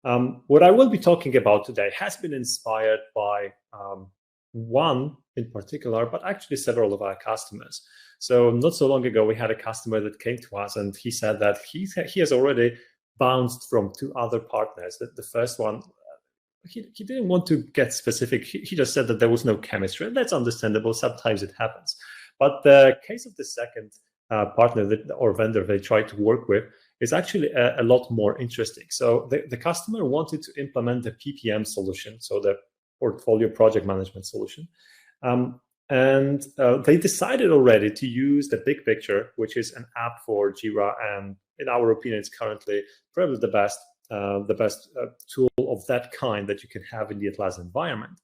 What I will be talking about today has been inspired by one in particular, but actually several of our customers. So not so long ago, we had a customer that came to us and he said that he has already bounced from 2 other partners. That the first one, he didn't want to get specific. He just said that there was no chemistry, and that's understandable. Sometimes it happens. But the case of the second partner or vendor they tried to work with is actually a lot more interesting. So the customer wanted to implement the PPM solution, so the portfolio project management solution. And they decided already to use the BigPicture, which is an app for Jira, and in our opinion, it's currently probably the best tool of that kind that you can have in the Atlassian environment.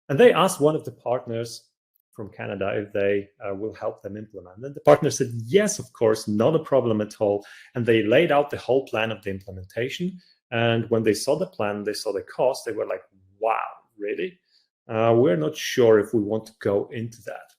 And they asked one of the partners from Canada if they will help them implement. And the partner said, yes, of course, not a problem at all. And they laid out the whole plan of the implementation. And when they saw the plan, they saw the cost, they were like, wow, really? We're not sure if we want to go into that.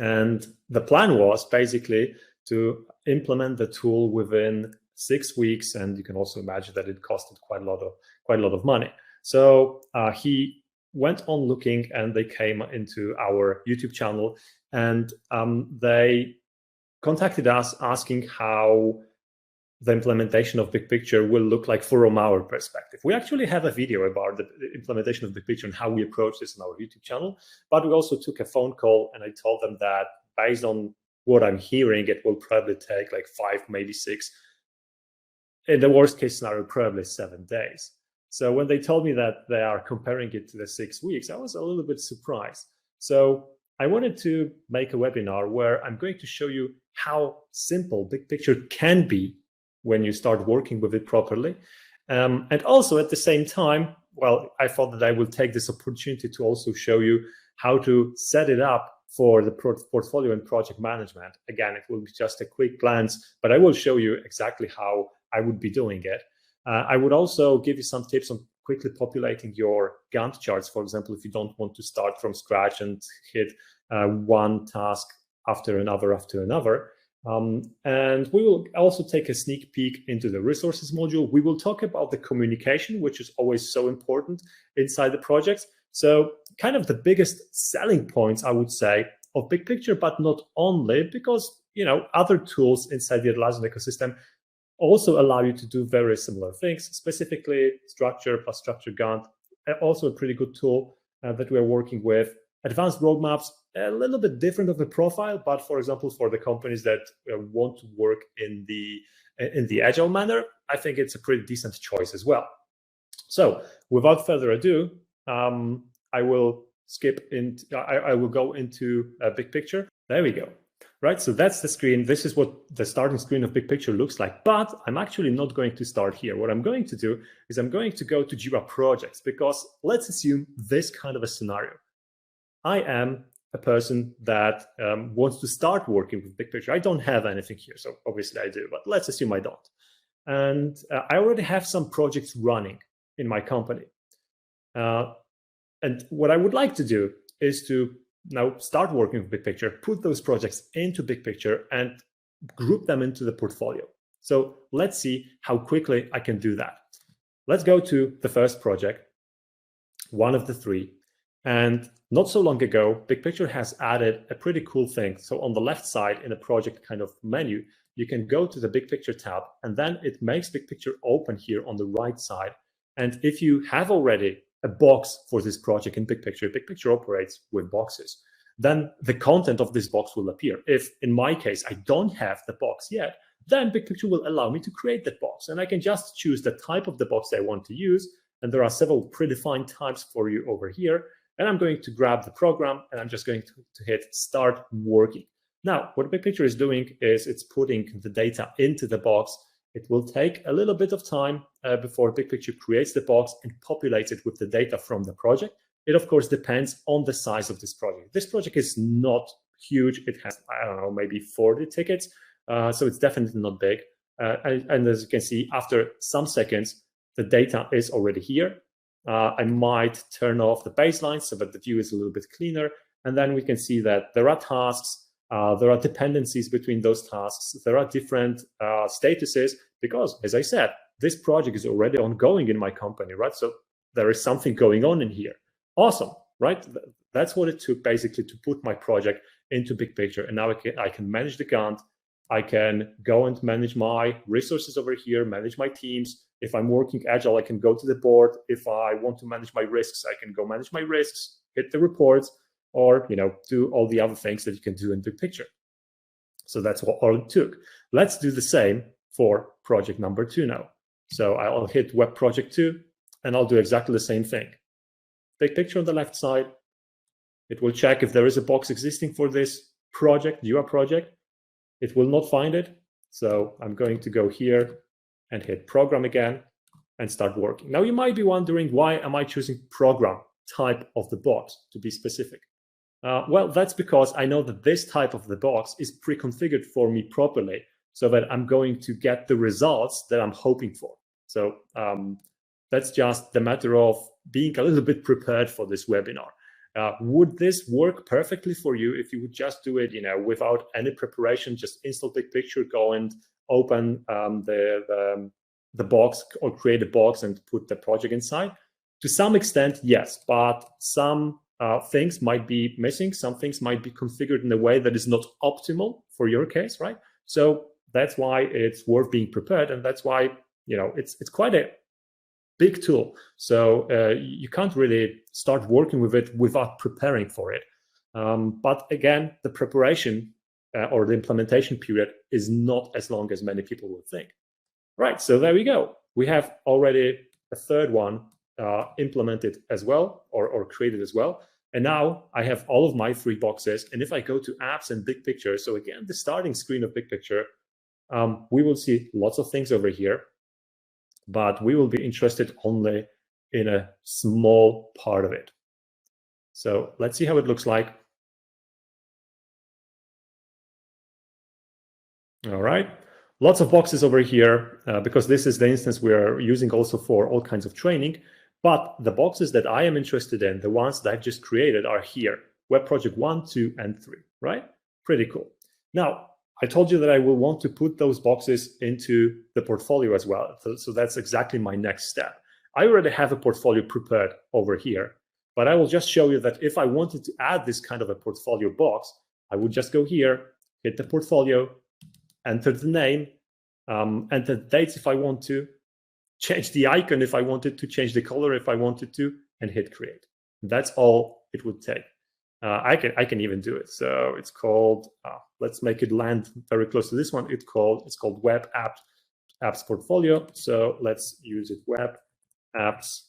And the plan was basically to implement the tool within 6 weeks, and you can also imagine that it costed quite a lot of money. So he went on looking, and they came into our YouTube channel, and they contacted us asking how the implementation of BigPicture will look like from our perspective. We actually have a video about the implementation of BigPicture and how we approach this on our YouTube channel, but we also took a phone call, and I told them that based on what I'm hearing, it will probably take like 5, maybe 6, in the worst case scenario, probably 7 days. So when they told me that they are comparing it to the 6 weeks, I was a little bit surprised. So I wanted to make a webinar where I'm going to show you how simple BigPicture can be when you start working with it properly. And also at the same time, well, I thought that I will take this opportunity to also show you how to set it up for the portfolio and project management. Again, it will be just a quick glance, but I will show you exactly how I would be doing it. I would also give you some tips on quickly populating your Gantt charts, for example, if you don't want to start from scratch and hit one task after another. And we will also take a sneak peek into the resources module. We will talk about the communication, which is always so important inside the projects. So kind of the biggest selling points, I would say, of BigPicture, but not only, because other tools inside the Atlassian ecosystem also allow you to do very similar things, specifically Structure plus Structure Gantt, also a pretty good tool that we're working with. Advanced roadmaps, a little bit different of the profile, but for example, for the companies that want to work in the Agile manner, I think it's a pretty decent choice as well. So without further ado, I will I will go into BigPicture. There we go. Right, so that's the screen. This is what the starting screen of BigPicture looks like, but I'm actually not going to start here. What I'm going to do is I'm going to go to Jira Projects, because let's assume this kind of a scenario. I am a person that wants to start working with BigPicture. I don't have anything here, so obviously I do, but let's assume I don't. And I already have some projects running in my company. And what I would like to do is to now start working with BigPicture, put those projects into BigPicture and group them into the portfolio. So let's see how quickly I can do that. Let's go to the first project, one of the 3. And not so long ago, BigPicture has added a pretty cool thing. So on the left side in a project kind of menu, you can go to the BigPicture tab, and then it makes BigPicture open here on the right side. And if you have already a box for this project in BigPicture, BigPicture operates with boxes, then the content of this box will appear. If in my case, I don't have the box yet, then BigPicture will allow me to create that box. And I can just choose the type of the box I want to use. And there are several predefined types for you over here. And I'm going to grab the program, and I'm just going to hit start working. Now, what BigPicture is doing is it's putting the data into the box. It will take a little bit of time before BigPicture creates the box and populates it with the data from the project. It, of course, depends on the size of this project. This project is not huge. It has, I don't know, maybe 40 tickets. So it's definitely not big. And as you can see, after some seconds, the data is already here. I might turn off the baseline so that the view is a little bit cleaner. And then we can see that there are tasks. There are dependencies between those tasks. There are different statuses because, as I said, this project is already ongoing in my company, right? So there is something going on in here. Awesome, right? That's what it took basically to put my project into BigPicture. And now I can manage the Gantt. I can go and manage my resources over here, manage my teams. If I'm working Agile, I can go to the board. If I want to manage my risks, I can go manage my risks, hit the reports, or do all the other things that you can do in BigPicture. So that's what all it took. Let's do the same for project number 2 now. So I'll hit Web Project 2, and I'll do exactly the same thing. BigPicture on the left side. It will check if there is a box existing for this project, your project. It will not find it. So I'm going to go here and hit Program again and start working. Now you might be wondering, why am I choosing program type of the box to be specific? Well, that's because I know that this type of the box is pre-configured for me properly so that I'm going to get the results that I'm hoping for. So that's just the matter of being a little bit prepared for this webinar. Would this work perfectly for you if you would just do it, without any preparation, just install BigPicture, go and open the box or create a box and put the project inside? To some extent, yes, but some things might be missing. Some things might be configured in a way that is not optimal for your case, right? So that's why it's worth being prepared, and that's why it's quite a big tool. So you can't really start working with it without preparing for it. But again, the preparation or the implementation period is not as long as many people would think. Right, so there we go. We have already a third one implemented as well, or created as well. And now I have all of my 3 boxes. And if I go to apps and BigPicture, so again, the starting screen of BigPicture, we will see lots of things over here, but we will be interested only in a small part of it. So let's see how it looks like. All right, lots of boxes over here because this is the instance we are using also for all kinds of training. But the boxes that I am interested in, the ones that I've just created, are here. Web Project 1, 2, and 3, right? Pretty cool. Now, I told you that I will want to put those boxes into the portfolio as well. So that's exactly my next step. I already have a portfolio prepared over here, but I will just show you that if I wanted to add this kind of a portfolio box, I would just go here, hit the portfolio, enter the name, enter the dates if I want to, change the icon if I wanted to, change the color if I wanted to, and hit create. That's all it would take. I can even do it. So it's called, let's make it land very close to this one. It's called Web Apps Portfolio. So let's use it, Web Apps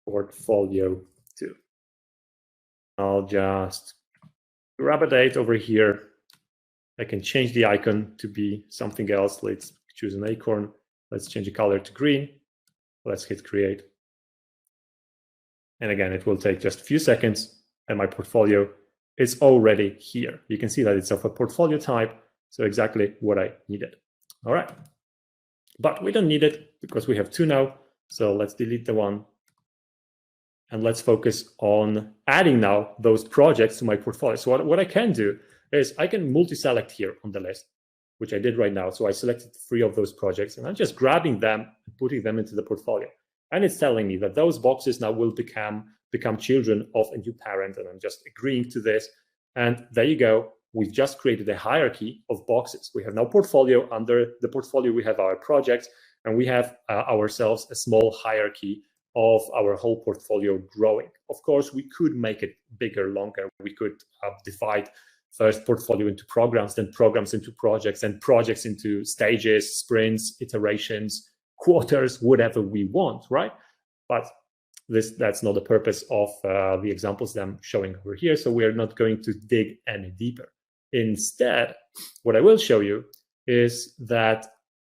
Portfolio 2. I'll just grab a date over here. I can change the icon to be something else. Let's choose an acorn. Let's change the color to green. Let's hit create. And again, it will take just a few seconds and my portfolio is already here. You can see that it's of a portfolio type, so exactly what I needed. All right, but we don't need it because we have 2 now. So let's delete the one and let's focus on adding now those projects to my portfolio. So what I can do is I can multi-select here on the list, which I did right now. So I selected 3 of those projects and I'm just grabbing them and putting them into the portfolio. And it's telling me that those boxes now will become children of a new parent. And I'm just agreeing to this. And there you go. We've just created a hierarchy of boxes. We have now portfolio. Under the portfolio, we have our projects, and we have ourselves a small hierarchy of our whole portfolio growing. Of course, we could make it bigger, longer. We could divide first portfolio into programs, then programs into projects, and projects into stages, sprints, iterations, quarters, whatever we want, right? But that's not the purpose of the examples that I'm showing over here. So we're not going to dig any deeper. Instead, what I will show you is that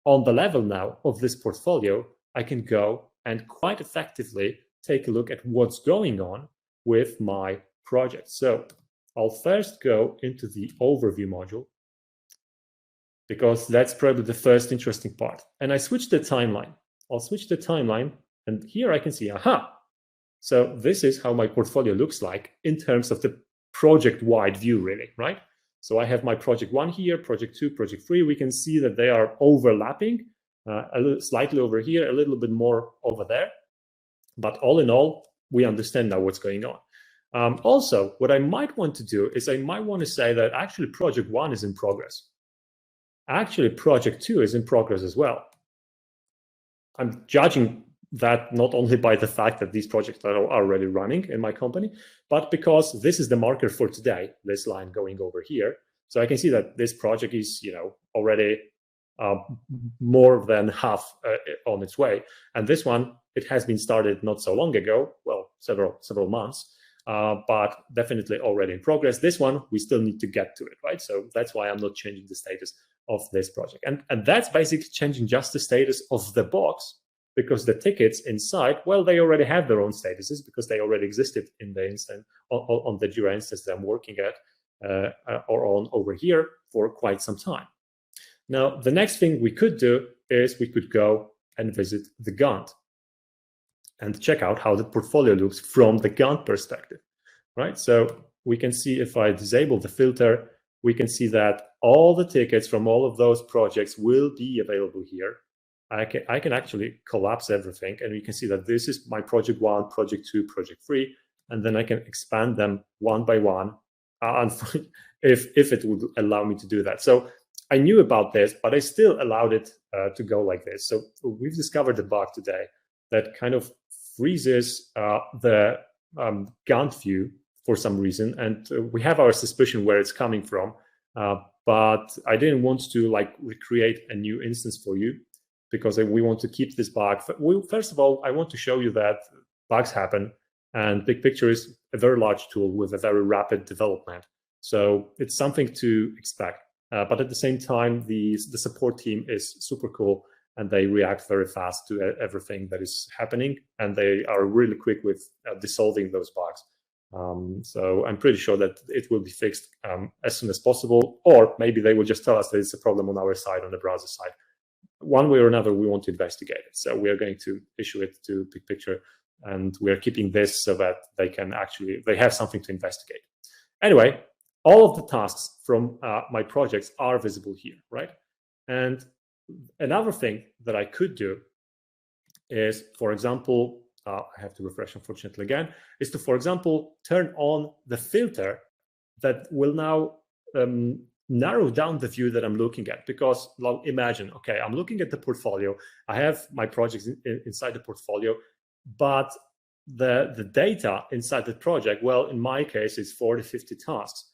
on the level now of this portfolio, I can go and quite effectively take a look at what's going on with my project. So I'll first go into the overview module because that's probably the first interesting part. And I switch the timeline. I'll switch the timeline, and here I can see, aha. So this is how my portfolio looks like in terms of the project-wide view, really, right? So I have my project 1 here, project 2, project 3. We can see that they are overlapping, slightly over here, a little bit more over there. But all in all, we understand now what's going on. Also, what I might want to do is I might want to say that actually project 1 is in progress. Actually, project 2 is in progress as well. I'm judging that not only by the fact that these projects are already running in my company, but because this is the marker for today, this line going over here. So I can see that this project is, already more than half on its way. And this one, it has been started not so long ago, well, several months, but definitely already in progress. This one, we still need to get to it, right? So that's why I'm not changing the status of this project. And that's basically changing just the status of the box, because the tickets inside, well, they already have their own statuses because they already existed in the instance, on the Jira instance that I'm working at or on over here for quite some time. Now, the next thing we could do is we could go and visit the Gantt and check out how the portfolio looks from the Gantt perspective, right? So we can see if I disable the filter, we can see that all the tickets from all of those projects will be available here. I can actually collapse everything, and we can see that this is my project 1, project 2, project 3, and then I can expand them one by one if it would allow me to do that. So I knew about this, but I still allowed it to go like this. So we've discovered a bug today that kind of freezes the Gantt view for some reason, and we have our suspicion where it's coming from, but I didn't want to recreate a new instance for you, because we want to keep this bug. First of all, I want to show you that bugs happen, and BigPicture is a very large tool with a very rapid development. So it's something to expect. But at the same time, the support team is super cool, and they react very fast to everything that is happening, and they are really quick with dissolving those bugs. So I'm pretty sure that it will be fixed as soon as possible, or maybe they will just tell us that it's a problem on our side, on the browser side. One way or another, we want to investigate it. So we are going to issue it to BigPicture, and we are keeping this so that they have something to investigate. Anyway, all of the tasks from my projects are visible here, right? And another thing that I could do is, for example, I have to refresh, unfortunately, again, is to, for example, turn on the filter that will now narrow down the view that I'm looking at. Because imagine, okay, I'm looking at the portfolio. I have my projects inside the portfolio, but the data inside the project, well, in my case, it's 40, 50 tasks.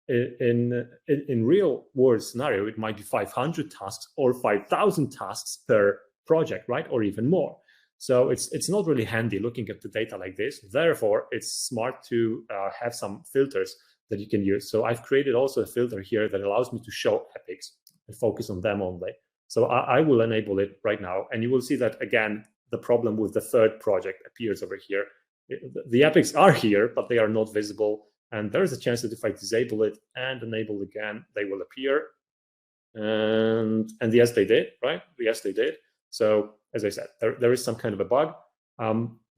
In real world scenario, it might be 500 tasks or 5,000 tasks per project, right? Or even more. So it's not really handy looking at the data like this. Therefore, it's smart to have some filters that you can use. So I've created also a filter here that allows me to show epics and focus on them only. So I will enable it right now. And you will see that, again, the problem with the third project appears over here. The epics are here, but they are not visible. And there is a chance that if I disable it and enable again, they will appear. And yes, they did, right? Yes, they did. So as I said, there is some kind of a bug.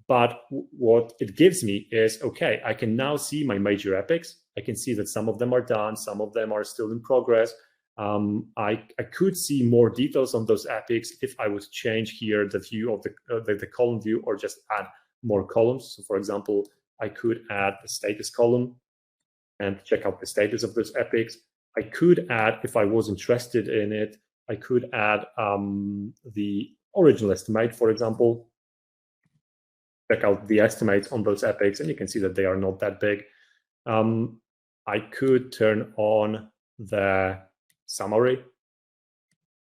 But what it gives me is, okay, I can now see my major epics. I can see that some of them are done, some of them are still in progress. I could see more details on those epics if I would change here the view of the column view, or just add more columns. So for example, I could add a status column and check out the status of those epics. I could add, if I was interested in it, I could add the original estimate, for example. Check out the estimates on those epics, and you can see that they are not that big. I could turn on the summary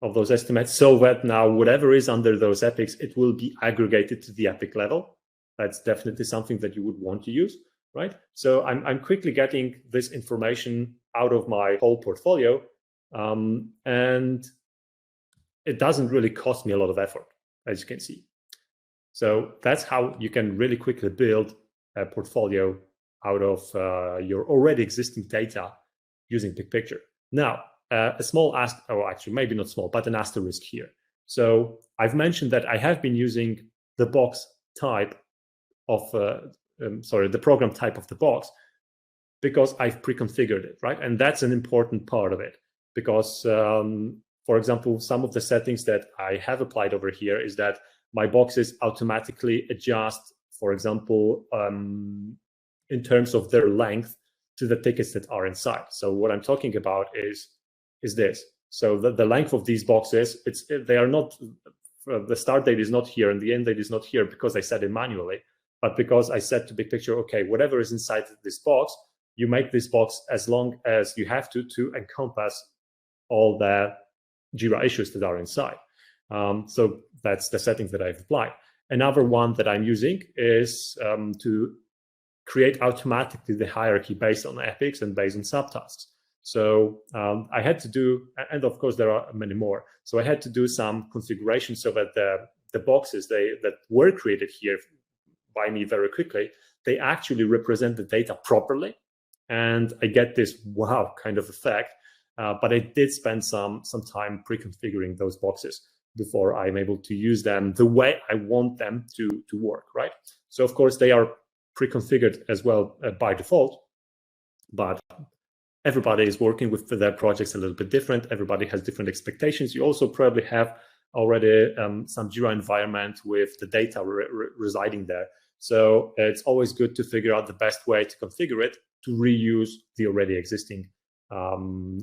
of those estimates so that now whatever is under those epics, it will be aggregated to the epic level. That's definitely something that you would want to use, right? So I'm quickly getting this information out of my whole portfolio, and it doesn't really cost me a lot of effort, as you can see. So that's how you can really quickly build a portfolio out of your already existing data using BigPicture. Now, a small actually maybe not small, but an asterisk here. So I've mentioned that I have been using the box type of, the program type of the box, because I've pre-configured it, right? And that's an important part of it, because for example, some of the settings that I have applied over here is that my boxes automatically adjust, for example, in terms of their length to the tickets that are inside. So what I'm talking about is this. So the length of these boxes, they are not, the start date is not here and the end date is not here because I set it manually, but because I said to BigPicture, okay, whatever is inside this box, you make this box as long as you have to encompass all the Jira issues that are inside. So that's the settings that I've applied. Another one that I'm using is to create automatically the hierarchy based on epics and based on subtasks. So I had to do, and of course there are many more. So I had to do some configuration so that the boxes that were created here by me very quickly, they actually represent the data properly. And I get this wow kind of effect. But I did spend some time pre-configuring those boxes before I'm able to use them the way I want them to work, right? So of course they are pre-configured as well by default, but everybody is working with their projects a little bit different. Everybody has different expectations. You also probably have already some Jira environment with the data residing there. So it's always good to figure out the best way to configure it to reuse the already existing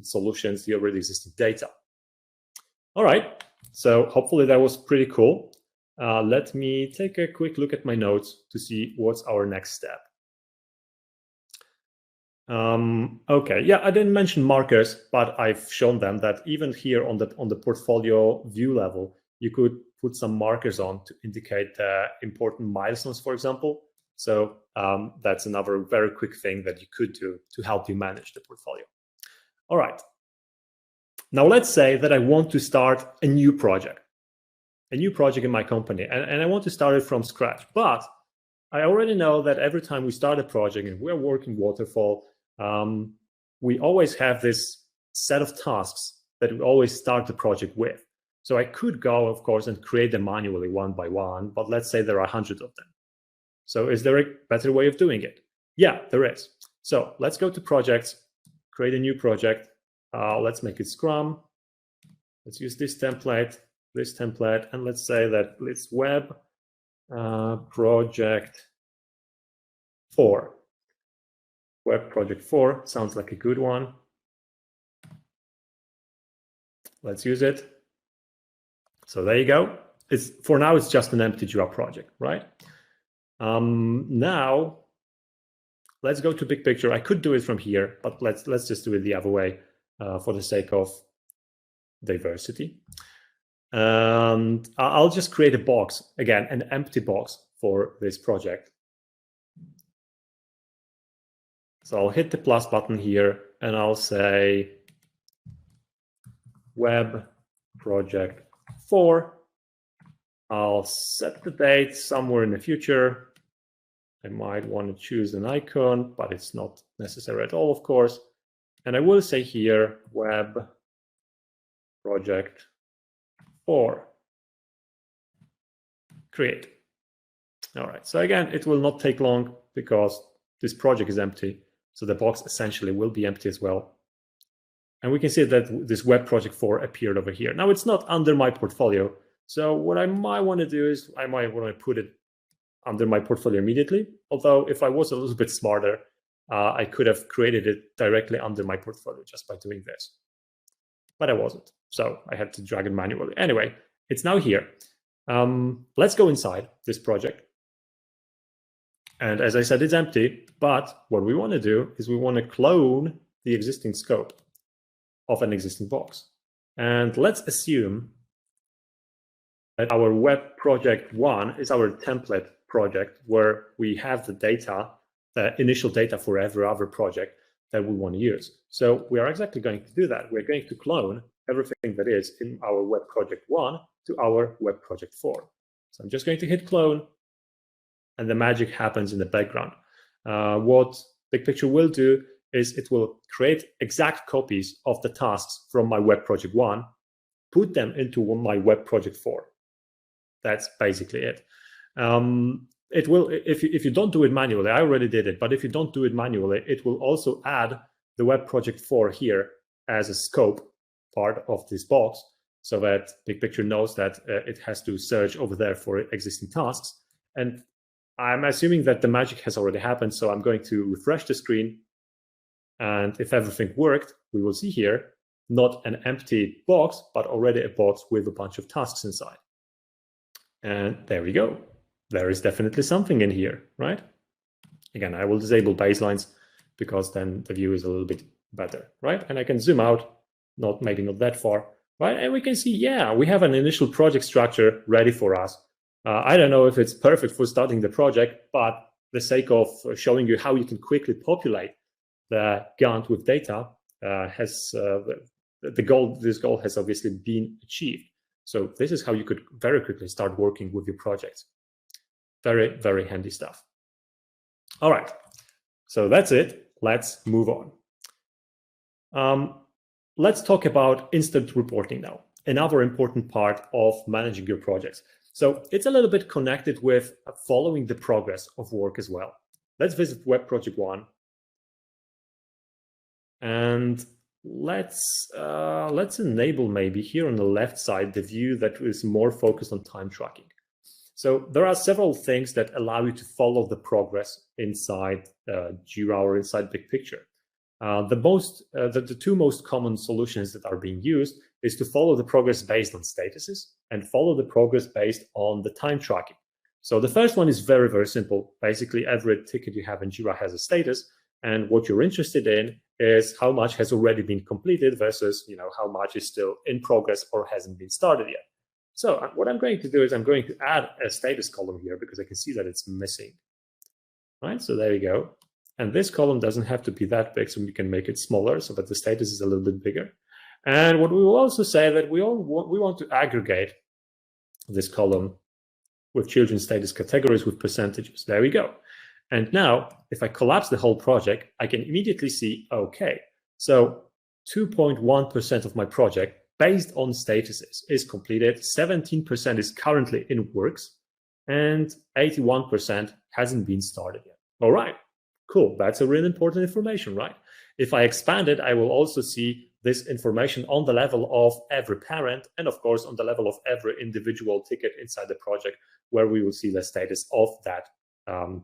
solutions, the already existing data. All right, so hopefully that was pretty cool. Let me take a quick look at my notes to see what's our next step. Okay, yeah, I didn't mention markers, but I've shown them that even here on the portfolio view level, you could put some markers on to indicate important milestones, for example. So that's another very quick thing that you could do to help you manage the portfolio. All right. Now let's say that I want to start a new project in my company, and I want to start it from scratch. But I already know that every time we start a project and we're working Waterfall, we always have this set of tasks that we always start the project with. So I could go, of course, and create them manually one by one, but let's say there are hundreds of them. So is there a better way of doing it? Yeah, there is. So let's go to projects, create a new project. Let's make it Scrum. Let's use this template, and let's say that it's web project 4. Web project 4 sounds like a good one. Let's use it. So there you go. For now, it's just an empty Jira project, right? Now, let's go to BigPicture. I could do it from here, but let's just do it the other way for the sake of diversity. And I'll just create a box, again, an empty box for this project. So I'll hit the plus button here and I'll say web project 4. I'll set the date somewhere in the future. I might want to choose an icon, but it's not necessary at all, of course. And I will say here web project 4. Create. All right. So again, it will not take long because this project is empty. So the box essentially will be empty as well. And we can see that this web project 4 appeared over here. Now it's not under my portfolio. So what I might want to do is I might want to put it under my portfolio immediately. Although if I was a little bit smarter, I could have created it directly under my portfolio just by doing this. But I wasn't. So I had to drag it manually. Anyway, it's now here. Let's go inside this project. And as I said, it's empty. But what we want to do is we want to clone the existing scope of an existing box. And let's assume that our web project 1 is our template project where we have the data, the initial data for every other project that we want to use. So we are exactly going to do that. We're going to clone everything that is in our web project 1 to our web project 4. So I'm just going to hit clone, and the magic happens in the background. What BigPicture will do is it will create exact copies of the tasks from my web project 1, put them into my web project 4. That's basically it. It will, if you don't do it manually, I already did it, but if you don't do it manually, it will also add the web project 4 here as a scope part of this box so that BigPicture knows that it has to search over there for existing tasks. And I'm assuming that the magic has already happened, so I'm going to refresh the screen. And if everything worked, we will see here not an empty box, but already a box with a bunch of tasks inside. And there we go. There is definitely something in here, right? Again, I will disable baselines because then the view is a little bit better, right? And I can zoom out, maybe not that far, right? And we can see, yeah, we have an initial project structure ready for us. I don't know if it's perfect for starting the project, but the sake of showing you how you can quickly populate the Gantt with data this goal has obviously been achieved. So this is how you could very quickly start working with your projects. Very, very handy stuff. All right, so that's it. Let's move on. Let's talk about instant reporting now, another important part of managing your projects. So it's a little bit connected with following the progress of work as well. Let's visit Web Project 1. And let's enable maybe here on the left side the view that is more focused on time tracking. So there are several things that allow you to follow the progress inside Jira or inside BigPicture. The two most common solutions that are being used is to follow the progress based on statuses and follow the progress based on the time tracking. So the first one is very, very simple. Basically, every ticket you have in Jira has a status, and what you're interested in is how much has already been completed versus how much is still in progress or hasn't been started yet. So what I'm going to do is I'm going to add a status column here because I can see that it's missing. Right, so there you go. And this column doesn't have to be that big, so we can make it smaller so that the status is a little bit bigger. And what we will also say that we want to aggregate this column with children's status categories with percentages. There we go. And now, if I collapse the whole project, I can immediately see, okay, so 2.1% of my project based on statuses is completed, 17% is currently in works, and 81% hasn't been started yet. All right, cool. That's a really important information, right? If I expand it, I will also see this information on the level of every parent and, of course, on the level of every individual ticket inside the project where we will see the status of that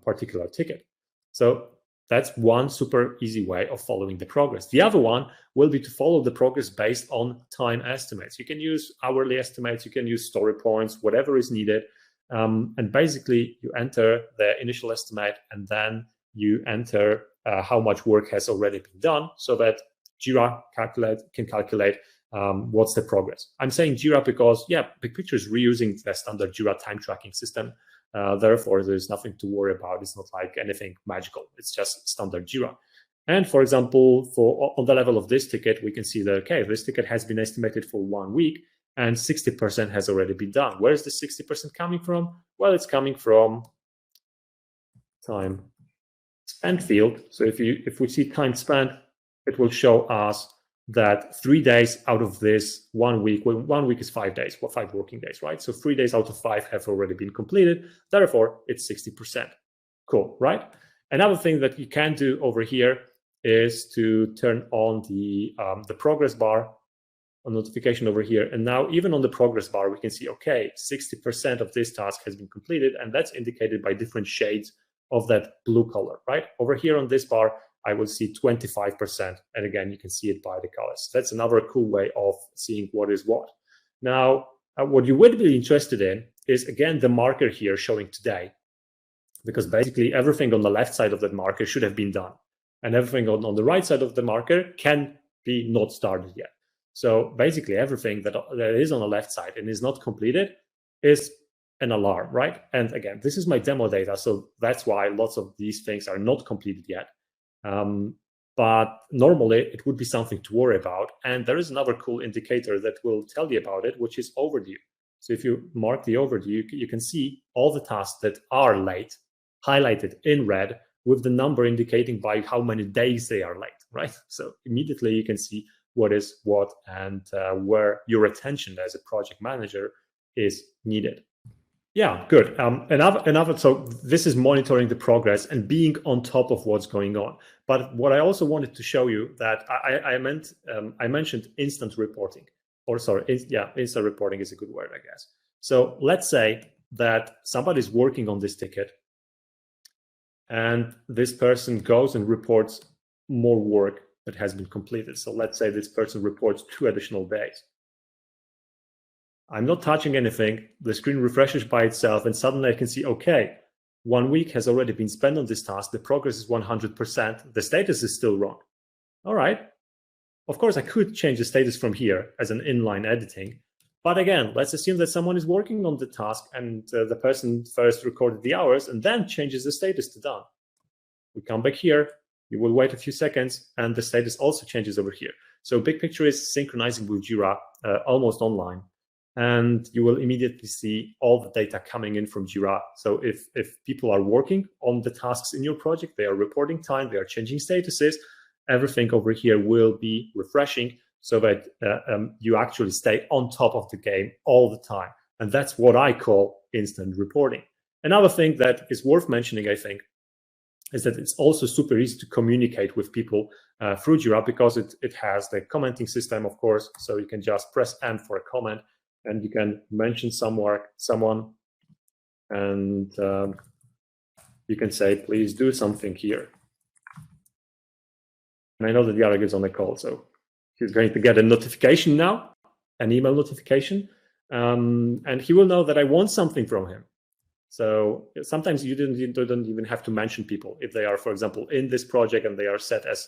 particular ticket. So that's one super easy way of following the progress. The other one will be to follow the progress based on time estimates. You can use hourly estimates, you can use story points, whatever is needed. And basically, you enter the initial estimate and then you enter how much work has already been done so that Jira can calculate what's the progress. I'm saying Jira because, yeah, BigPicture is reusing the standard Jira time tracking system. Therefore, there's nothing to worry about. It's not like anything magical. It's just standard Jira. And for example, on the level of this ticket, we can see that, okay, this ticket has been estimated for 1 week and 60% has already been done. Where is the 60% coming from? Well, it's coming from time spent field. So if we see time spent, it will show us that 3 days out of this 1 week, well, 1 week is 5 days, 5 working days, right? So 3 days out of 5 have already been completed. Therefore, it's 60%. Cool, right? Another thing that you can do over here is to turn on the progress bar, a notification over here. And now even on the progress bar, we can see, okay, 60% of this task has been completed, and that's indicated by different shades of that blue color, right? Over here on this bar, I will see 25%. And again, you can see it by the colors. That's another cool way of seeing what is what. Now, what you would be interested in is, again, the marker here showing today, because basically everything on the left side of that marker should have been done. And everything on the right side of the marker can be not started yet. So basically everything that is on the left side and is not completed is an alarm, right? And again, this is my demo data, so that's why lots of these things are not completed yet. But normally it would be something to worry about. And there is another cool indicator that will tell you about it, which is overdue. So if you mark the overdue, you can see all the tasks that are late highlighted in red with the number indicating by how many days they are late, right? So immediately you can see what is what and where your attention as a project manager is needed. Yeah, good. So this is monitoring the progress and being on top of what's going on. But what I also wanted to show you that I mentioned instant reporting, or sorry, instant reporting is a good word, I guess. So let's say that somebody's working on this ticket, and this person goes and reports more work that has been completed. So let's say this person reports 2 additional days. I'm not touching anything. The screen refreshes by itself, and suddenly I can see, okay, 1 week has already been spent on this task. The progress is 100%. The status is still wrong. All right. Of course, I could change the status from here as an inline editing. But again, let's assume that someone is working on the task and the person first recorded the hours and then changes the status to done. We come back here. You will wait a few seconds, and the status also changes over here. So BigPicture is synchronizing with Jira almost online. And you will immediately see all the data coming in from Jira. So if people are working on the tasks in your project, they are reporting time, they are changing statuses, everything over here will be refreshing so that you actually stay on top of the game all the time. And that's what I call instant reporting. Another thing that is worth mentioning, I think, is that it's also super easy to communicate with people through Jira because it has the commenting system, of course. So you can just press M for a comment, and you can mention someone, and you can say, please do something here. And I know that Jarek is on the call, so he's going to get a notification now, an email notification, and he will know that I want something from him. So sometimes you don't even have to mention people. If they are, for example, in this project and they are set as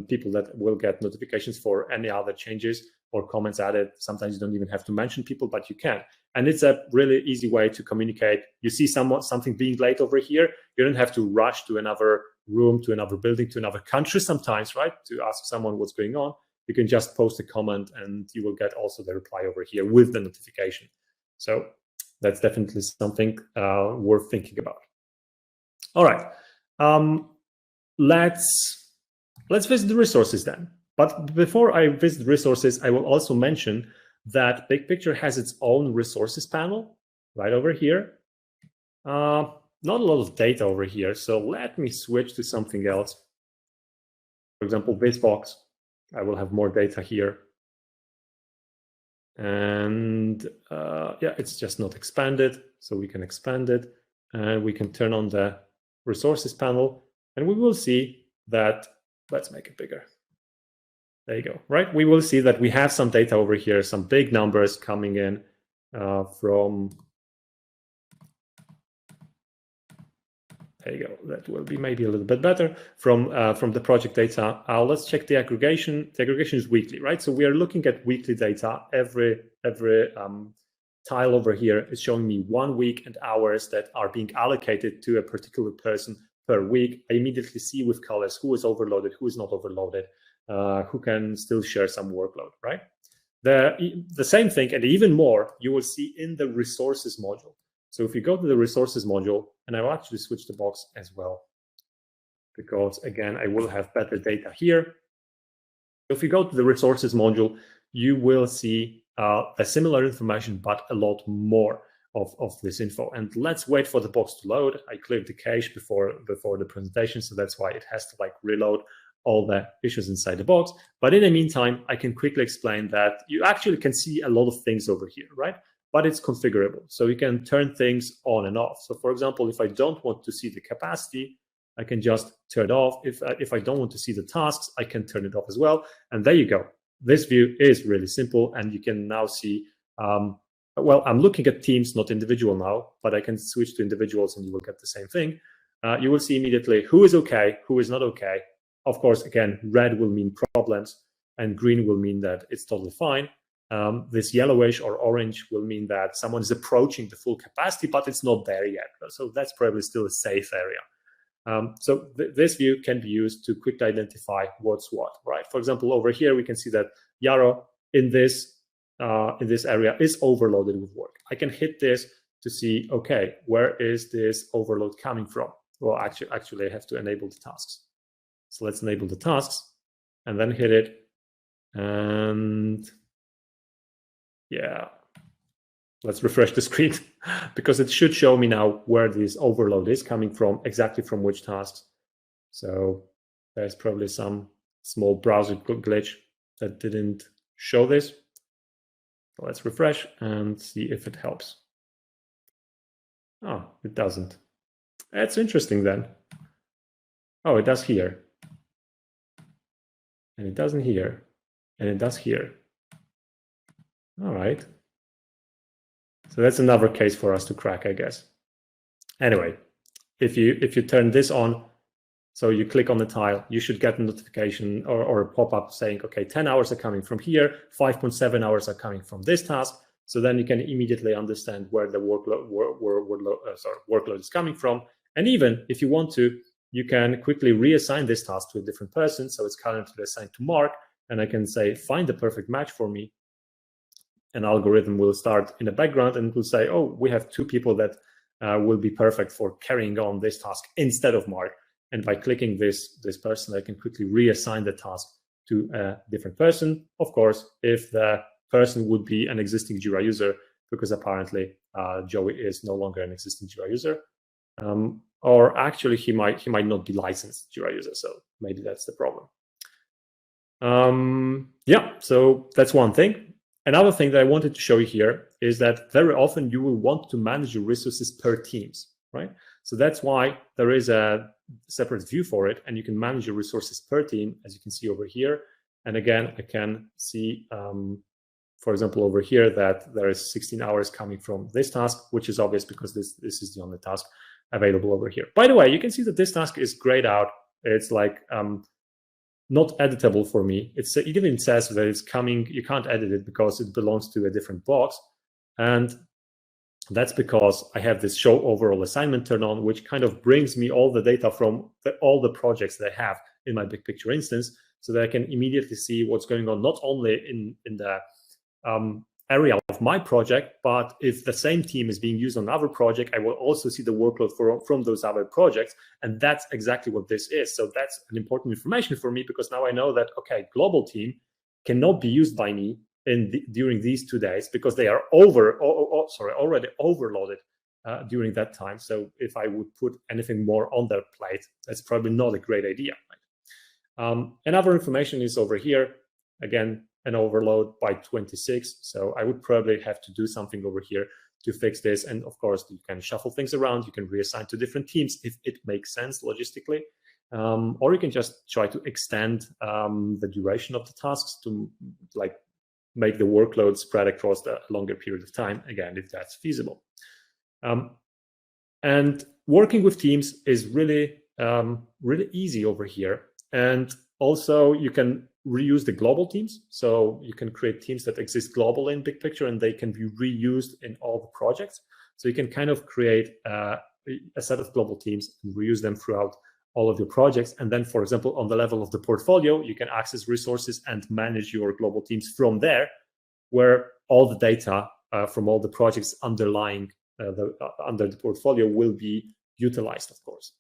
people that will get notifications for any other changes or comments added, sometimes you don't even have to mention people, but you can. And it's a really easy way to communicate. You see something being late over here, you don't have to rush to another room, to another building, to another country sometimes, right? To ask someone what's going on. You can just post a comment and you will get also the reply over here with the notification. So that's definitely something worth thinking about. All right, let's visit the resources then. But before I visit resources, I will also mention that BigPicture has its own resources panel right over here. Not a lot of data over here, so let me switch to something else. For example, this box, I will have more data here. And yeah, it's just not expanded, so we can expand it, and we can turn on the resources panel, and we will see that, let's make it bigger. There you go, right? We will see that we have some data over here, some big numbers coming in from, there you go, that will be maybe a little bit better, from the project data. Let's check the aggregation. The aggregation is weekly, right? So we are looking at weekly data. Every tile over here is showing me 1 week and hours that are being allocated to a particular person per week. I immediately see with colors who is overloaded, who is not overloaded, who can still share some workload, right? The same thing, and even more, you will see in the resources module. So if you go to the resources module, and I will actually switch the box as well, because again, I will have better data here. If you go to the resources module, you will see a similar information, but a lot more of this info. And let's wait for the box to load. I cleared the cache before the presentation, so that's why it has to like reload all the issues inside the box. But in the meantime, I can quickly explain that you actually can see a lot of things over here, right? But it's configurable. So you can turn things on and off. So for example, if I don't want to see the capacity, I can just turn it off. If I don't want to see the tasks, I can turn it off as well. And there you go. This view is really simple. And you can now see, well, I'm looking at teams, not individual now, but I can switch to individuals and you will get the same thing. You will see immediately who is okay, who is not okay. Of course, again, red will mean problems and green will mean that it's totally fine. This yellowish or orange will mean that someone is approaching the full capacity, but it's not there yet. So that's probably still a safe area. So this view can be used to quickly identify what's what, right? For example, over here, we can see that Yaro in this area is overloaded with work. I can hit this to see, okay, where is this overload coming from? Well, actually, I have to enable the tasks. So let's enable the tasks and then hit it. And yeah, let's refresh the screen because it should show me now where this overload is coming from, exactly from which tasks. So there's probably some small browser glitch that didn't show this. So let's refresh and see if it helps. Oh, it doesn't. That's interesting then. Oh, it does here. And it doesn't here. And it does here. All right. So that's another case for us to crack, I guess. Anyway, if you turn this on, so you click on the tile, you should get a notification or a pop-up saying, okay, 10 hours are coming from here, 5.7 hours are coming from this task. So then you can immediately understand where the workload is coming from. And even if you want to, you can quickly reassign this task to a different person. So it's currently assigned to Mark, and I can say, find the perfect match for me. An algorithm will start in the background and it will say, oh, we have 2 people that will be perfect for carrying on this task instead of Mark. And by clicking this person, I can quickly reassign the task to a different person. Of course, if the person would be an existing Jira user, because apparently Joey is no longer an existing Jira user, or actually he might not be licensed Jira user, so maybe that's the problem. Yeah, so that's one thing. Another thing that I wanted to show you here is that very often you will want to manage your resources per teams, right? So that's why there is a separate view for it, and you can manage your resources per team, as you can see over here. And again, I can see, for example, over here that there is 16 hours coming from this task, which is obvious because this is the only task available over here. By the way, you can see that this task is grayed out. It's like not editable for me. It even says that it's coming, you can't edit it because it belongs to a different box. And that's because I have this show overall assignment turned on, which kind of brings me all the data from all the projects that I have in my BigPicture instance, so that I can immediately see what's going on, not only in the area of my project, but if the same team is being used on another project, I will also see the workload from those other projects. And that's exactly what this is. So that's an important information for me, because now I know that, okay, global team cannot be used by me during these 2 days because they are already overloaded during that time. So if I would put anything more on their plate, that's probably not a great idea. Right? Another information is over here. Again, an overload by 26. So I would probably have to do something over here to fix this. And of course, you can shuffle things around. You can reassign to different teams if it makes sense logistically. Or you can just try to extend the duration of the tasks to like make the workload spread across a longer period of time, again, if that's feasible. And working with teams is really, really easy over here. And also you can reuse the global teams. So you can create teams that exist globally in BigPicture, and they can be reused in all the projects. So you can kind of create a set of global teams and reuse them throughout all of your projects. And then, for example, on the level of the portfolio, you can access resources and manage your global teams from there, where all the data from all the projects underlying under the portfolio will be utilized, of course.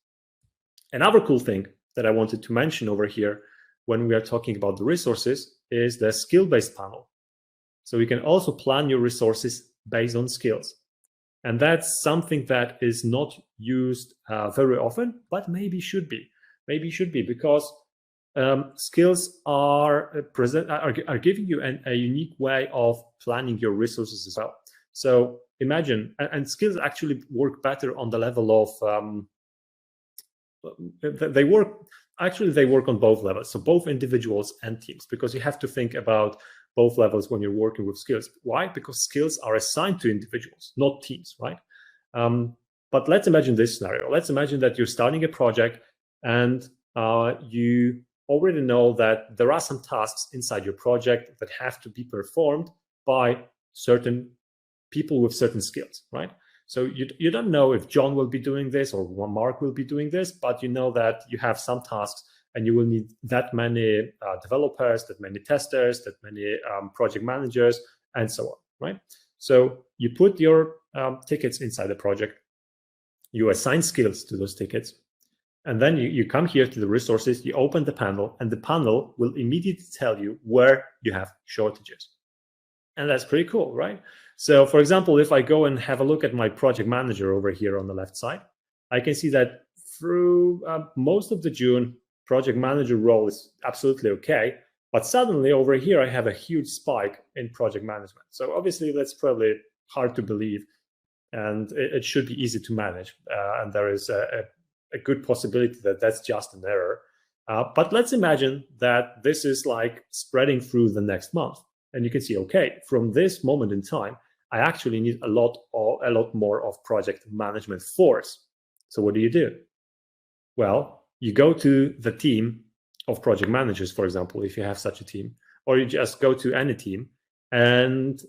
Another cool thing that I wanted to mention over here when we are talking about the resources is the skill-based panel. So you can also plan your resources based on skills. And that's something that is not used very often, but maybe should be. Maybe should be, because skills are giving you a unique way of planning your resources as well. So imagine, and skills actually work better on the level of, they work on both levels, so both individuals and teams, because you have to think about both levels when you're working with skills. Why? Because skills are assigned to individuals, not teams, right? But let's imagine this scenario. Let's imagine that you're starting a project and you already know that there are some tasks inside your project that have to be performed by certain people with certain skills, right? So you don't know if John will be doing this or Mark will be doing this, but you know that you have some tasks and you will need that many developers, that many testers, that many project managers, and so on, right? So you put your tickets inside the project, you assign skills to those tickets, and then you come here to the resources, you open the panel, and the panel will immediately tell you where you have shortages. And that's pretty cool, right? So for example, if I go and have a look at my project manager over here on the left side, I can see that through most of the June, project manager role is absolutely okay. But suddenly over here, I have a huge spike in project management. So obviously that's probably hard to believe, and it should be easy to manage. And there is a good possibility that that's just an error. But let's imagine that this is like spreading through the next month. And you can see, okay, from this moment in time, I actually need a lot more of project management force. So what do? Well, you go to the team of project managers, for example, if you have such a team, or you just go to any team, and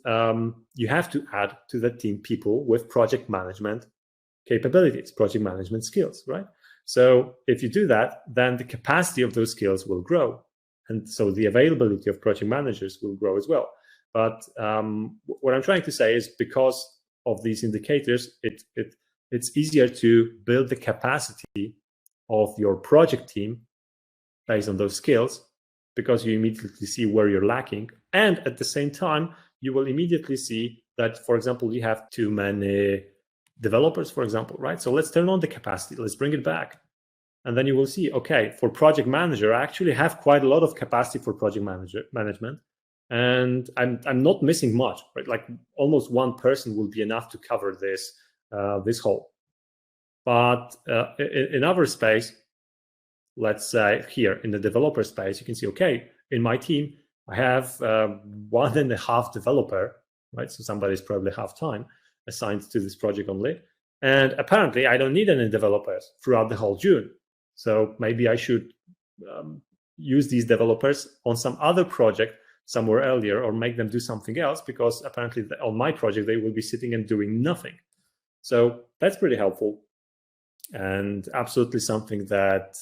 you have to add to that team people with project management capabilities, project management skills, right? So if you do that, then the capacity of those skills will grow. And so the availability of project managers will grow as well. But what I'm trying to say is, because of these indicators, it's easier to build the capacity of your project team based on those skills, because you immediately see where you're lacking. And at the same time, you will immediately see that, for example, you have too many developers, for example, right? So let's turn on the capacity, let's bring it back. And then you will see, okay, for project manager, I actually have quite a lot of capacity for project management. And I'm not missing much, right? Like almost one person will be enough to cover this hole. But in our space, let's say here in the developer space, you can see, okay, in my team, I have 1.5 developer, right? So somebody's probably half-time assigned to this project only. And apparently I don't need any developers throughout the whole June. So maybe I should use these developers on some other project somewhere earlier, or make them do something else, because apparently on my project, they will be sitting and doing nothing. So that's pretty helpful, and absolutely something that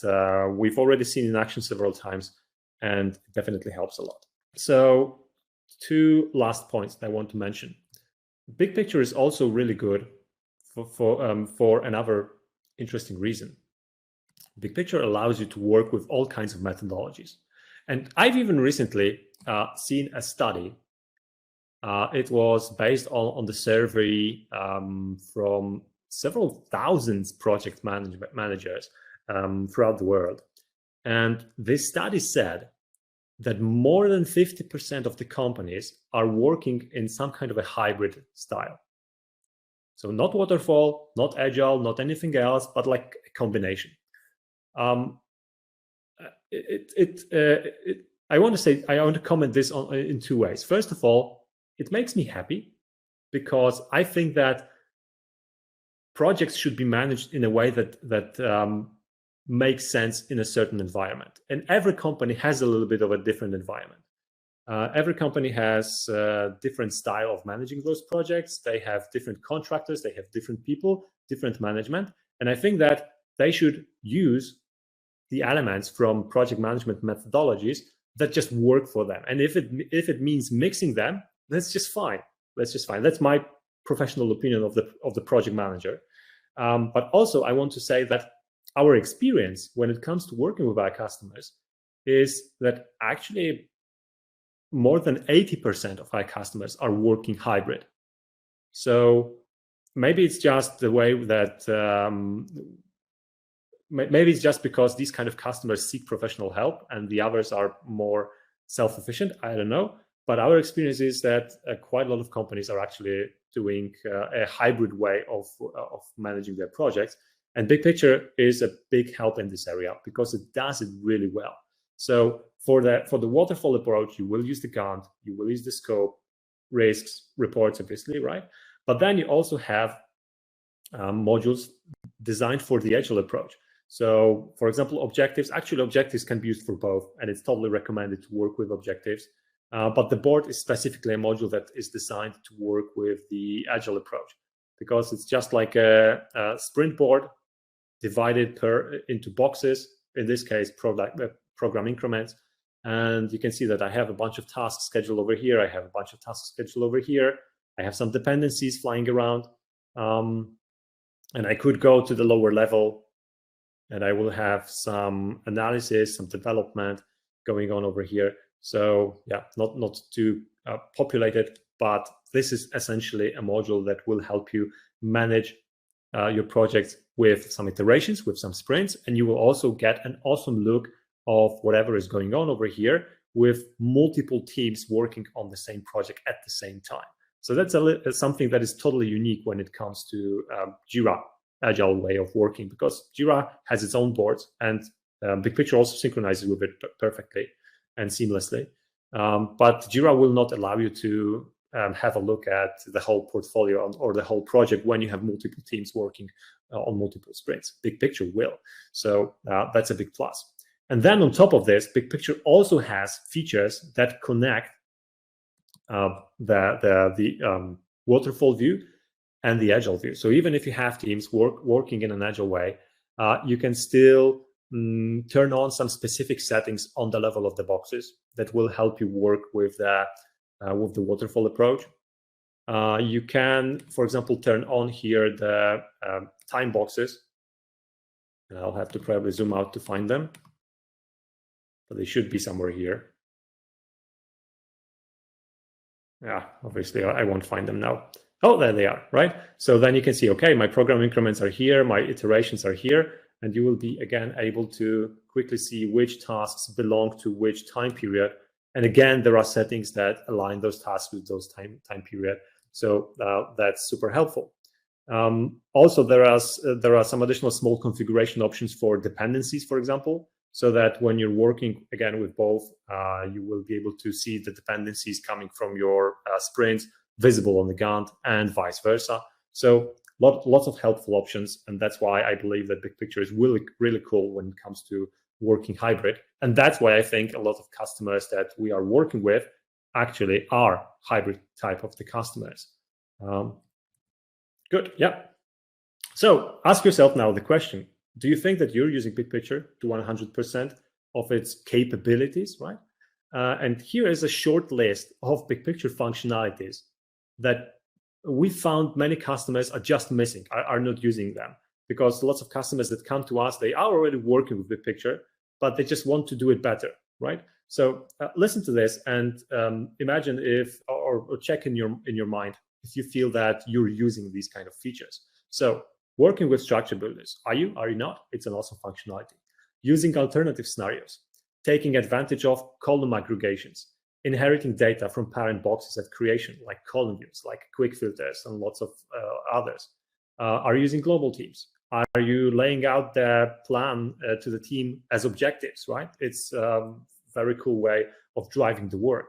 we've already seen in action several times, and definitely helps a lot. So 2 last points that I want to mention. BigPicture is also really good for another interesting reason. BigPicture allows you to work with all kinds of methodologies. And I've even recently seen a study. It was based on the survey from several thousands project managers throughout the world. And this study said that more than 50% of the companies are working in some kind of a hybrid style. So not Waterfall, not Agile, not anything else, but like a combination. I want to comment this in 2 ways. First of all, it makes me happy, because I think that projects should be managed in a way that makes sense in a certain environment. And every company has a little bit of a different environment. Every company has a different style of managing those projects. They have different contractors, they have different people, different management. And I think that they should use the elements from project management methodologies that just work for them. And if it means mixing them, that's just fine. That's my professional opinion of the project manager. But also, I want to say that our experience when it comes to working with our customers is that actually more than 80% of our customers are working hybrid. So maybe it's just the way that maybe it's just because these kind of customers seek professional help and the others are more self-sufficient. I don't know. But our experience is that quite a lot of companies are actually doing a hybrid way of managing their projects. And BigPicture is a big help in this area, because it does it really well. So for the waterfall approach, you will use the Gantt, you will use the scope, risks, reports, obviously, right? But then you also have modules designed for the Agile approach. So, for example, objectives can be used for both, and it's totally recommended to work with objectives. But the board is specifically a module that is designed to work with the Agile approach, because it's just like a sprint board divided into boxes, in this case, program increments. And you can see that I have a bunch of tasks scheduled over here. I have a bunch of tasks scheduled over here. I have some dependencies flying around. And I could go to the lower level, and I will have some analysis, some development going on over here. So yeah, not too populated, but this is essentially a module that will help you manage your projects with some iterations, with some sprints, and you will also get an awesome look of whatever is going on over here with multiple teams working on the same project at the same time. So that's something that is totally unique when it comes to Jira Agile way of working, because Jira has its own boards, and BigPicture also synchronizes with it perfectly and seamlessly. But Jira will not allow you to have a look at the whole portfolio or the whole project when you have multiple teams working on multiple sprints. BigPicture will. So that's a big plus. And then on top of this, BigPicture also has features that connect the waterfall view and the Agile view. So even if you have teams working in an Agile way, you can still turn on some specific settings on the level of the boxes that will help you work with the waterfall approach. You can, for example, turn on here the time boxes. And I'll have to probably zoom out to find them, but they should be somewhere here. Yeah, obviously I won't find them now. Oh, there they are, right? So then you can see, okay, my program increments are here, my iterations are here, and you will be, again, able to quickly see which tasks belong to which time period. And again, there are settings that align those tasks with those time period. So that's super helpful. Also, there are some additional small configuration options for dependencies, for example, so that when you're working, again, with both, you will be able to see the dependencies coming from your sprints visible on the Gantt and vice versa. So lots of helpful options, and that's why I believe that BigPicture is really cool when it comes to working hybrid. And that's why I think a lot of customers that we are working with actually are hybrid type of the customers. Good, yeah. So ask yourself now the question, do you think that you're using BigPicture to 100% of its capabilities, right? And here is a short list of BigPicture functionalities that we found many customers are just missing, are not using them, because lots of customers that come to us, they are already working with BigPicture, but they just want to do it better, right? So listen to this and imagine if, or check in your mind if you feel that you're using these kind of features. So working with structure builders, are you not? It's an awesome functionality. Using alternative scenarios, taking advantage of column aggregations, inheriting data from parent boxes at creation, like column views, like quick filters, and lots of others. Are you using global teams? Are you laying out the plan to the team as objectives, right? It's a very cool way of driving the work.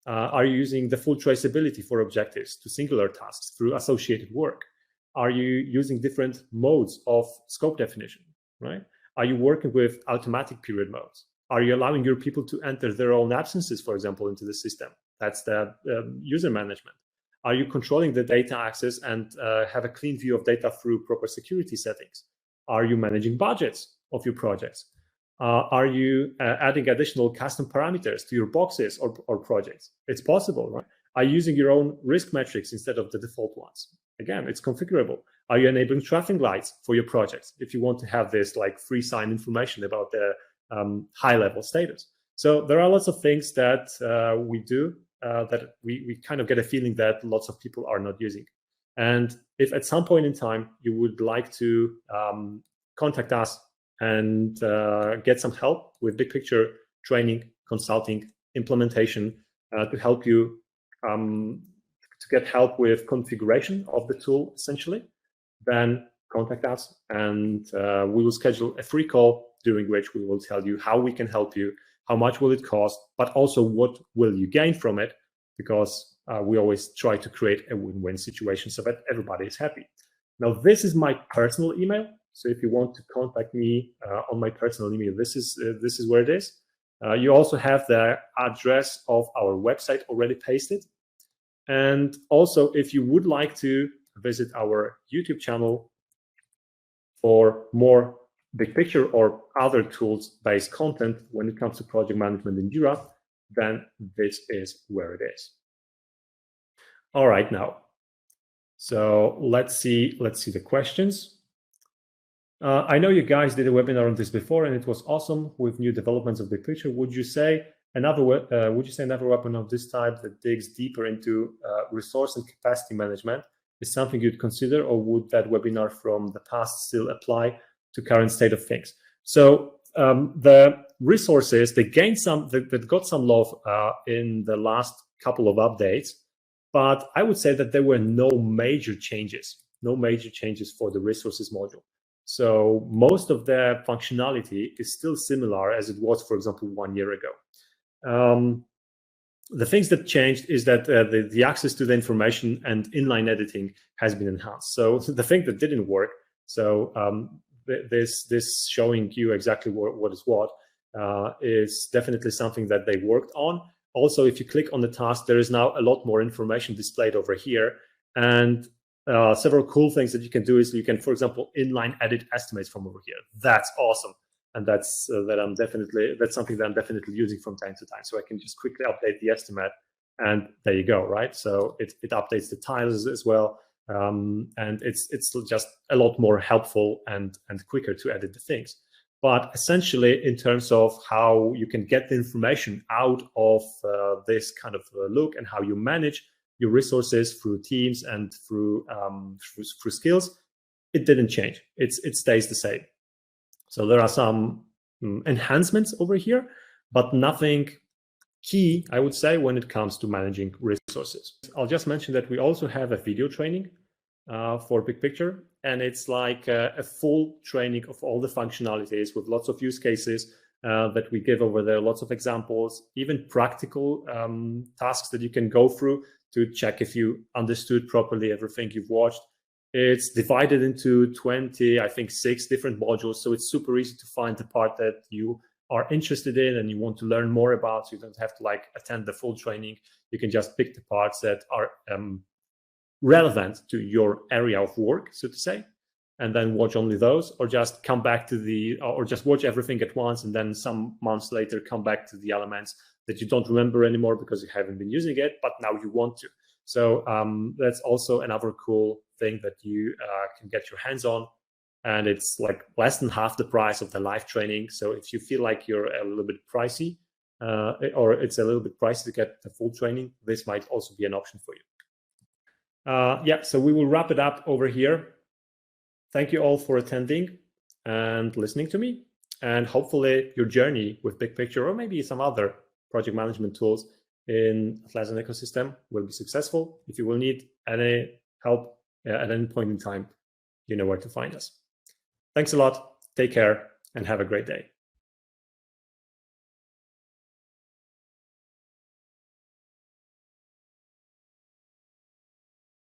Are you using the full traceability for objectives to singular tasks through associated work? Are you using different modes of scope definition, right? Are you working with automatic period modes? Are you allowing your people to enter their own absences, for example, into the system? That's the user management. Are you controlling the data access and have a clean view of data through proper security settings? Are you managing budgets of your projects? Are you adding additional custom parameters to your boxes or projects? It's possible, right? Are you using your own risk metrics instead of the default ones? Again, it's configurable. Are you enabling tracking lights for your projects if you want to have this like free sign information about the high-level status? So there are lots of things that we do that we kind of get a feeling that lots of people are not using. And if at some point in time you would like to contact us and get some help with BigPicture training, consulting, implementation to help you to get help with configuration of the tool, essentially, then contact us and we will schedule a free call during which we will tell you how we can help you, how much will it cost, but also what will you gain from it, because we always try to create a win-win situation so that everybody is happy. Now, this is my personal email. So if you want to contact me on my personal email, this is where it is. You also have the address of our website already pasted. And also, if you would like to visit our YouTube channel for more BigPicture or other tools-based content when it comes to project management in Jira, then this is where it is. All right, now, so let's see the questions. I know you guys did a webinar on this before, and it was awesome with new developments of BigPicture. Would you say Would you say another weapon of this type that digs deeper into resource and capacity management is something you'd consider, or would that webinar from the past still apply to current state of things? So the resources, they gained some, that got some love in the last couple of updates, but I would say that there were no major changes for the resources module. So most of the functionality is still similar as it was, for example, 1 year ago. The things that changed is that the access to the information and inline editing has been enhanced. So the thing that didn't work, so this showing you exactly what is what, is definitely something that they worked on. Also, if you click on the task, there is now a lot more information displayed over here. And several cool things that you can do is you can, for example, inline edit estimates from over here. That's awesome. And that's something that I'm definitely using from time to time. So I can just quickly update the estimate, and there you go, right? So it updates the tiles as well, and it's just a lot more helpful and quicker to edit the things. But essentially, in terms of how you can get the information out of this kind of look and how you manage your resources through teams and through skills, it didn't change. It stays the same. So there are some enhancements over here, but nothing key, I would say, when it comes to managing resources. I'll just mention that we also have a video training for BigPicture, and it's like a full training of all the functionalities with lots of use cases that we give over there, lots of examples, even practical tasks that you can go through to check if you understood properly everything you've watched. It's divided into 20, I think 6 different modules. So it's super easy to find the part that you are interested in and you want to learn more about. So you don't have to like attend the full training. You can just pick the parts that are relevant to your area of work, so to say, and then watch only those, or just come back to or just watch everything at once. And then some months later, come back to the elements that you don't remember anymore because you haven't been using it, but now you want to. So that's also another cool thing that you can get your hands on, and it's like less than half the price of the live training. So if you feel like you're a little bit pricey, or it's a little bit pricey to get the full training, this might also be an option for you. Yeah, so we will wrap it up over here. Thank you all for attending and listening to me, and hopefully your journey with BigPicture, or maybe some other project management tools in Atlassian ecosystem, will be successful. If you will need any help at any point in time, you know where to find us. Thanks a lot. Take care and have a great day.